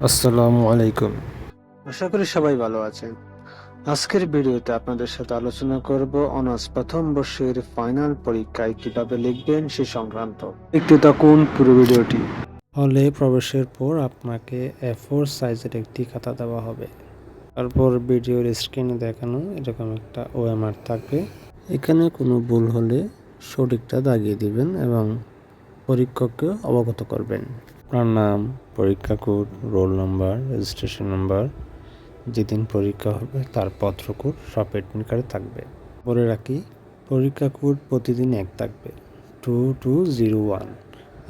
আসসালামু আলাইকুম। আশা করি সবাই ভালো আছেন। আজকের ভিডিওতে আপনাদের সাথে আলোচনা করব অনার্স প্রথম বর্ষের ফাইনাল পরীক্ষায় কিভাবে লিখবেন সে সংক্রান্ত। দেখতে থাকুন পুরো ভিডিওটি। হলে প্রবেশের পর আপনাকে A4 সাইজের একটি খাতা দেওয়া হবে। তারপর ভিডিওর স্ক্রিনে দেখানো এরকম একটা ওএমআর থাকবে। এখানে কোনো ভুল হলে সঠিকটা দাগিয়ে দিবেন এবং পরীক্ষককে অবগত করবেন। আপনার নাম, পরীক্ষা code, roll number, registration number, যেদিন পরীক্ষা হবে তার পত্রকোড সব অ্যাডমিট কার্ডে থাকবে। বলে রাখি, পরীক্ষা কোড প্রতিদিন এক থাকবে, 2201,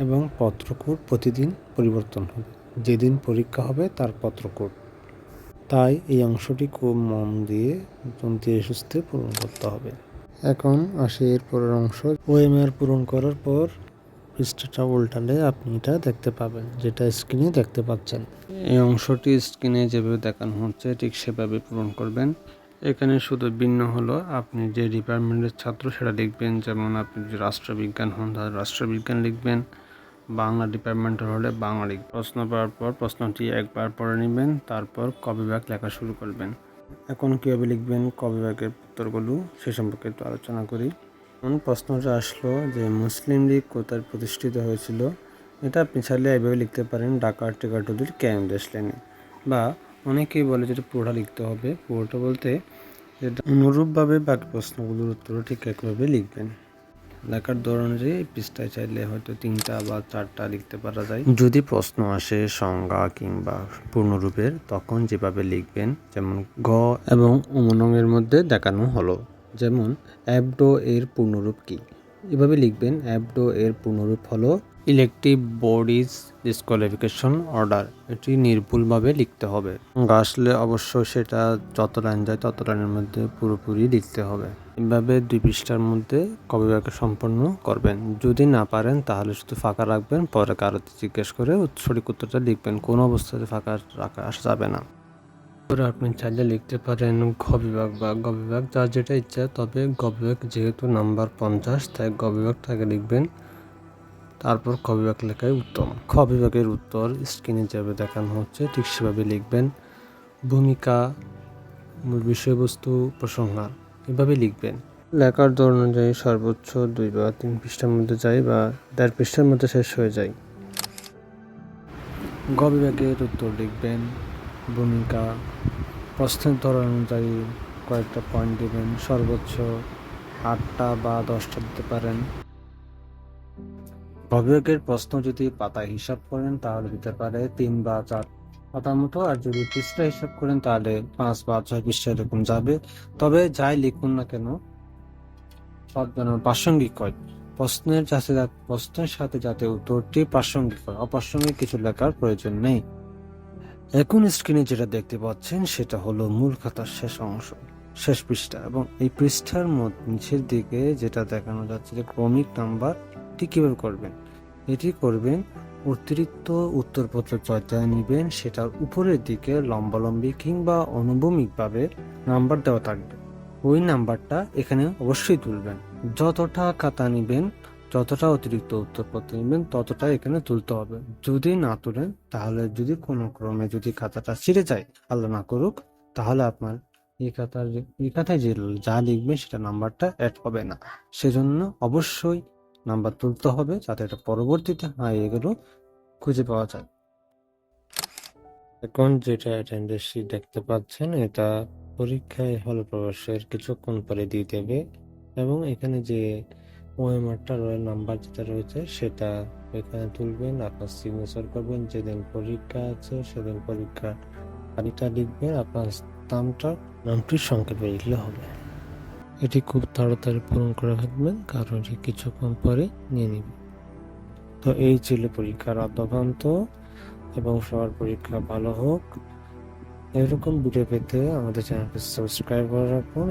এবং পত্রকোড প্রতিদিন পরিবর্তন হবে, যেদিন পরীক্ষা হবে তার পত্রকোড। তাই এই অংশটি খুব মন দিয়ে ধীরে সুস্থে পূরণ করতে হবে। এখন আসে এর পরের অংশ। ওএমআর পূরণ করার পর পৃষ্ঠাটা উল্টালে আপনি এটা দেখতে পাবেন, যেটা স্ক্রিনে দেখতে পাচ্ছেন। এই অংশটি স্ক্রিনে যেভাবে দেখানো হচ্ছে ঠিক সেভাবে পূরণ করবেন। এখানে শুধু ভিন্ন হলো আপনি যে ডিপার্টমেন্টের ছাত্র সেটা লিখবেন। যেমন আপনি যদি রাষ্ট্রবিজ্ঞান হন তাহলে রাষ্ট্রবিজ্ঞান লিখবেন, বাংলা ডিপার্টমেন্টের হলে বাংলা লিখবেন। প্রশ্ন পাওয়ার পর প্রশ্নটি একবার পড়ে নেবেন, তারপর ক বিভাগ লেখা শুরু করবেন। এখন কীভাবে লিখবেন ক বিভাগের উত্তরগুলো সে সম্পর্কে একটু আলোচনা করি। প্রশ্নটা আসলো যে মুসলিম লীগ কোথায় প্রতিষ্ঠিত হয়েছিল। এটা আপনি চাইলে এইভাবে লিখতে পারেন, ঢাকা টিকাটুলির ক্যাম দেশ লেনে। বা অনেকেই বলে যেটা পুরোটা লিখতে হবে। পুরোটা বলতে যেটা অনুরূপভাবে বাকি প্রশ্নগুলোর উত্তরও ঠিক একভাবে লিখবেন। লেখার ধরন অনুযায়ী পৃষ্ঠায় চাইলে হয়তো 3টা বা 4টা লিখতে পারা যায়। যদি প্রশ্ন আসে সংজ্ঞা কিংবা পূর্ণরূপের, তখন যেভাবে লিখবেন, যেমন গ এবং অমনঙের মধ্যে দেখানো হলো। যেমন অ্যাবডো এর পূর্ণরূপ কি, এভাবে লিখবেন। অ্যাবডো এর পূর্ণরূপ হলো ইলেকটিভ বডিজ ডিসকোয়ালিফিকেশন অর্ডার। এটি নির্ভুলভাবে লিখতে হবে। আসলে অবশ্য সেটা যত লাইন যায় তত লাইনের মধ্যে পুরোপুরি লিখতে হবে। এভাবে 2 পৃষ্ঠার মধ্যে কবিভাগে সম্পন্ন করবেন। যদি না পারেন তাহলে শুধু ফাঁকা রাখবেন, পরে কারোতে জিজ্ঞেস করে সঠিক উত্তরটা লিখবেন। কোনো অবস্থাতে ফাঁকা রাখা আসা যাবে না। পরে আপনি চাইলে লিখতে পারেন ঘ বিভাগ বা গ বিভাগ, যার যেটা ইচ্ছা। তবে গ বিভাগ যেহেতু নাম্বার 50, তাই গ বিভাগটাকে লিখবেন, তারপর খ বিভাগ লেখাই উত্তম। খ বিভাগের উত্তর স্ক্রিনে যেভাবে দেখানো হচ্ছে ঠিক সেভাবে লিখবেন। ভূমিকা, মূল বিষয়বস্তু, উপসংহার এভাবে লিখবেন। লেখার ধরন অনুযায়ী সর্বোচ্চ 2 বা 3 পৃষ্ঠার মধ্যে যায় বা 1.5 পৃষ্ঠার মধ্যে শেষ হয়ে যায়। গ বিভাগের উত্তর লিখবেন। ভূমিকা, প্রশ্নের ধরন অনুযায়ী কয়েকটা পয়েন্ট দেবেন, সর্বোচ্চ 8টা বা 10টা দিতে পারেন। গ বিভাগের প্রশ্ন যদি পাতায় হিসাব করেন তাহলে দিতে পারে 3 বা 4 পাতার মতো, আর যদি পৃষ্ঠা হিসাব করেন তাহলে 5 বা 6 পৃষ্ঠা এরকম যাবে। তবে যাই লিখুন না কেন সব যেন প্রাসঙ্গিক হয়। প্রশ্নের সাথে যাতে উত্তরটি প্রাসঙ্গিক হয়, অপ্রাসঙ্গিক কিছু লেখার প্রয়োজন নেই। এখন স্ক্রিনে যেটা দেখতে পাচ্ছেন সেটা হলো মূল খাতার শেষ অংশ, শেষ পৃষ্ঠা। এবং এই পৃষ্ঠার নিচের দিকে যেটা দেখানো যাচ্ছে যে ক্রমিক নাম্বারটি কিভাবে করবেন। এটি করবেন, অতিরিক্ত উত্তরপত্র জয়টা নেবেন, সেটার উপরের দিকে লম্বালম্বি কিংবা অনুভূমিকভাবে নাম্বার দেওয়া থাকবে। ওই নাম্বারটা এখানে অবশ্যই তুলবেন। যতটা খাতা নেবেন, যতটা অতিরিক্ত উত্তরপত্র নেবেন ততটা এখানে তুলতে হবে। যদি না তুলেন তাহলে যদি কোনো ক্রমে যদি খাতাটা ছিঁড়ে যায়, আল্লাহ না করুক, তাহলে আপনার এই খাতায় যে যা লিখবে সেটা নাম্বারটা অ্যাড হবে না। সেজন্য অবশ্যই নাম্বার তুলতে হবে, যাতে এটা পরবর্তীতে এগুলো খুঁজে পাওয়া যায়। এখন যেটা অ্যাটেন্ডেন্স শিট দেখতে পাচ্ছেন, এটা পরীক্ষায় হল প্রবেশের কিছুক্ষণ পরে দিয়ে দেবে। এবং এখানে যে ওএমআরটা রয়েল নাম্বার যেটা রয়েছে সেটা এখানে তুলবেন, আপনার সিগনেচার করবেন। যেদিন পরীক্ষা আছে সেদিন পরীক্ষা তারিখটা লিখবেন, আপনার নামটির সংক্ষেপে লিখলে হবে। এটি খুব তাড়াতাড়ি পূরণ করে রাখবেন, কারণ এটি কিছুক্ষণ পরে নিয়ে নেবে। তো এই ছিল পরীক্ষার আদ্যপান্ত, এবং সবার পরীক্ষা ভালো হোক। এরকম ভিডিও পেতে আমাদের চ্যানেলটি সাবস্ক্রাইব করে রাখুন।